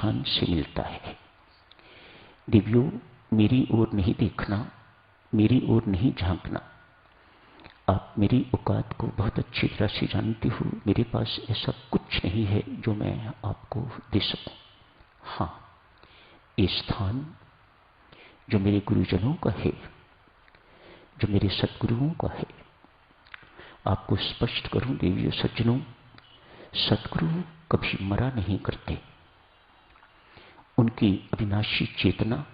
स्थान से मिलता है। देवियों, मेरी ओर नहीं देखना, मेरी ओर नहीं झांकना। आप मेरी औकात को बहुत अच्छी तरह से जानते हो। मेरे पास ऐसा कुछ नहीं है जो मैं आपको दे सकूं। हाँ, ये स्थान जो मेरे गुरुजनों का है, जो मेरे सद्गुरुओं का है, आपको स्पष्ट करूं देवियों सज्जनों, सद्गुरु कभी मरा नहीं करते। उनकी अविनाशी चेतना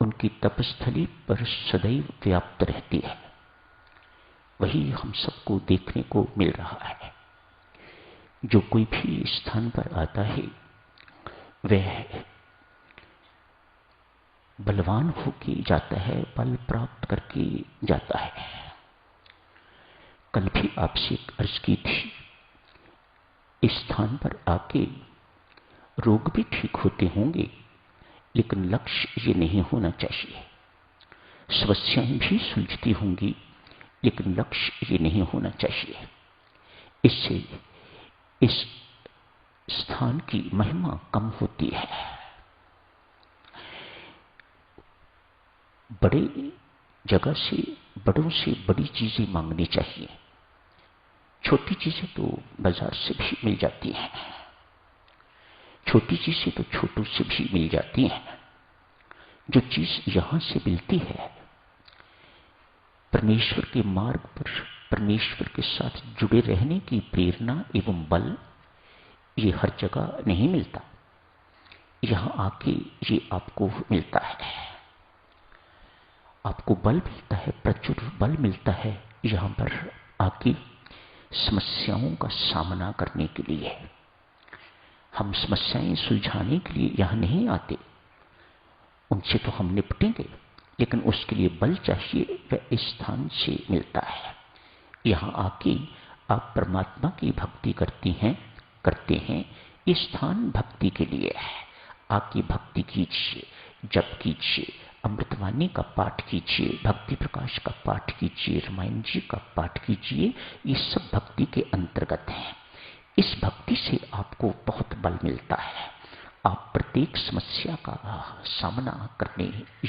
उनकी तपस्थली पर सदैव व्याप्त रहती है। वही हम सबको देखने को मिल रहा है। जो कोई भी स्थान पर आता है वह बलवान होके जाता है, बल प्राप्त करके जाता है। कल भी आपसे एक अर्ज की थी, इस स्थान पर आके रोग भी ठीक होते होंगे, लेकिन लक्ष्य ये नहीं होना चाहिए। समस्याएं भी सुलझती होंगी, लेकिन लक्ष्य ये नहीं होना चाहिए। इससे इस स्थान की महिमा कम होती है। बड़े जगह से, बड़ों से बड़ी चीजें मांगनी चाहिए। छोटी चीजें तो बाजार से भी मिल जाती हैं, छोटी चीजें तो छोटों से भी मिल जाती हैं। जो चीज यहां से मिलती है, परमेश्वर के मार्ग पर परमेश्वर के साथ जुड़े रहने की प्रेरणा एवं बल, ये हर जगह नहीं मिलता। यहां आके ये आपको मिलता है। आपको बल मिलता है, प्रचुर बल मिलता है यहां पर आके समस्याओं का सामना करने के लिए। हम समस्याएं सुलझाने के लिए यहां नहीं आते, उनसे तो हम निपटेंगे, लेकिन उसके लिए बल चाहिए, वह इस स्थान से मिलता है। यहां आके आप परमात्मा की भक्ति करते हैं। ये स्थान भक्ति के लिए है। आके भक्ति कीजिए, जप कीजिए, अमृतवाणी का पाठ कीजिए, भक्ति प्रकाश का पाठ कीजिए, रामायण जी का पाठ कीजिए। ये सब भक्ति के अंतर्गत है। इस भक्ति से आपको बहुत बल मिलता है। आप प्रत्येक समस्या का सामना करने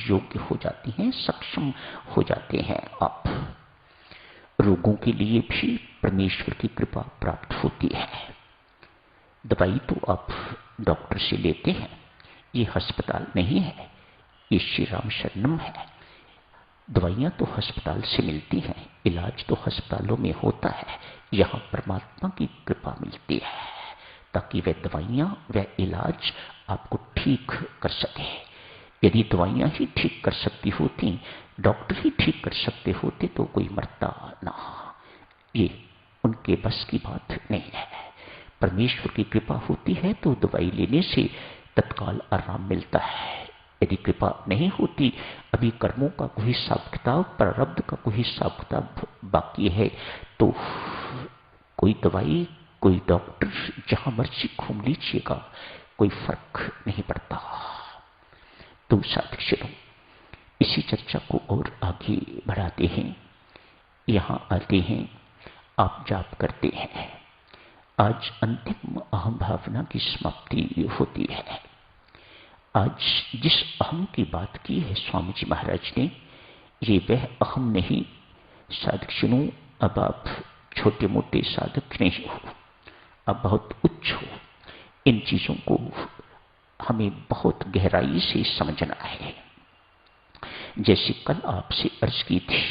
योग्य हो जाते हैं, सक्षम हो जाते हैं। आप रोगों के लिए भी परमेश्वर की कृपा प्राप्त होती है। दवाई तो आप डॉक्टर से लेते हैं, ये अस्पताल नहीं है, ये श्री राम शरणम है। दवाइयां तो अस्पताल से मिलती हैं, इलाज तो अस्पतालों में होता है। यहां परमात्मा की कृपा मिलती है ताकि वह दवाइयां, वह इलाज आपको ठीक कर सके। यदि दवाइयां ही ठीक कर सकती होती, डॉक्टर ही ठीक कर सकते होते, तो कोई मरता ना। ये उनके बस की बात नहीं है। परमेश्वर की कृपा होती है तो दवाई लेने से तत्काल आराम मिलता है। यदि कृपा नहीं होती, अभी कर्मों का कोई हिसाब किताब, प्रारब्ध का कोई हिसाब किताब बाकी है, तो कोई दवाई, कोई डॉक्टर, जहां मर्जी घूम लीजिएगा, कोई फर्क नहीं पड़ता। तो साथियों, इसी चर्चा को और आगे बढ़ाते हैं। यहां आते हैं, आप जाप करते हैं। आज अंतिम अहम भावना की समाप्ति होती है। आज जिस अहम की बात की है स्वामी जी महाराज ने, ये वह अहम नहीं। साधक सुनो, अब आप छोटे मोटे साधक नहीं हो, अब बहुत उच्च हो। इन चीजों को हमें बहुत गहराई से समझना है। जैसे कल आपसे अर्ज की थी,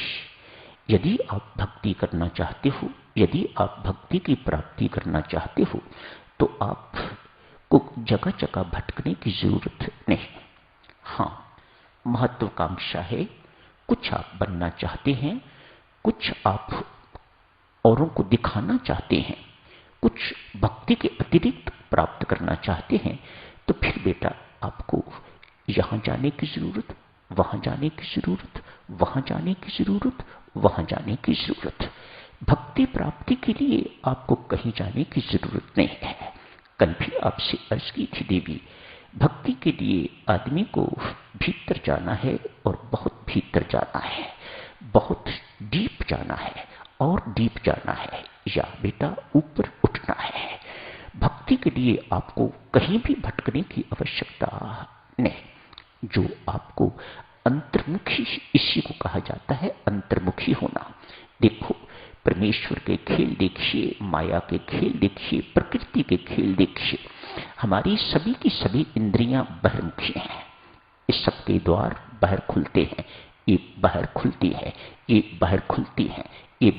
यदि आप भक्ति करना चाहते हो, यदि आप भक्ति की प्राप्ति करना चाहते हो, तो आपको जगह जगह भटकने की जरूरत नहीं। हाँ, महत्वाकांक्षा है, कुछ आप बनना चाहते हैं, कुछ आप औरों को दिखाना चाहते हैं, कुछ भक्ति के अतिरिक्त प्राप्त करना चाहते हैं, तो फिर बेटा आपको यहां जाने की जरूरत, वहां जाने की जरूरत, वहां जाने की जरूरत, वहां जाने की जरूरत। भक्ति प्राप्ति के लिए आपको कहीं जाने की जरूरत नहीं है। कल भी आपसे अर्ज की थी देवी, भक्ति के लिए आदमी को भीतर जाना है, और बहुत भीतर जाना है, बहुत डीप जाना है, और डीप जाना है, या बेटा ऊपर उठना है। भक्ति मुक्ति के लिए आपको कहीं भी भटकने की आवश्यकता नहीं। जो आपको अंतर्मुखी, इसी को कहा जाता है अंतर्मुखी होना। देखो, परमेश्वर के खेल देखिए, माया के खेल देखिए, प्रकृति के खेल देखिए। हमारी सभी की सभी इंद्रियां बहिर्मुखी हैं। इस सब के द्वार बाहर खुलते हैं, एक बाहर खुलती है, एक बाहर खुलती है,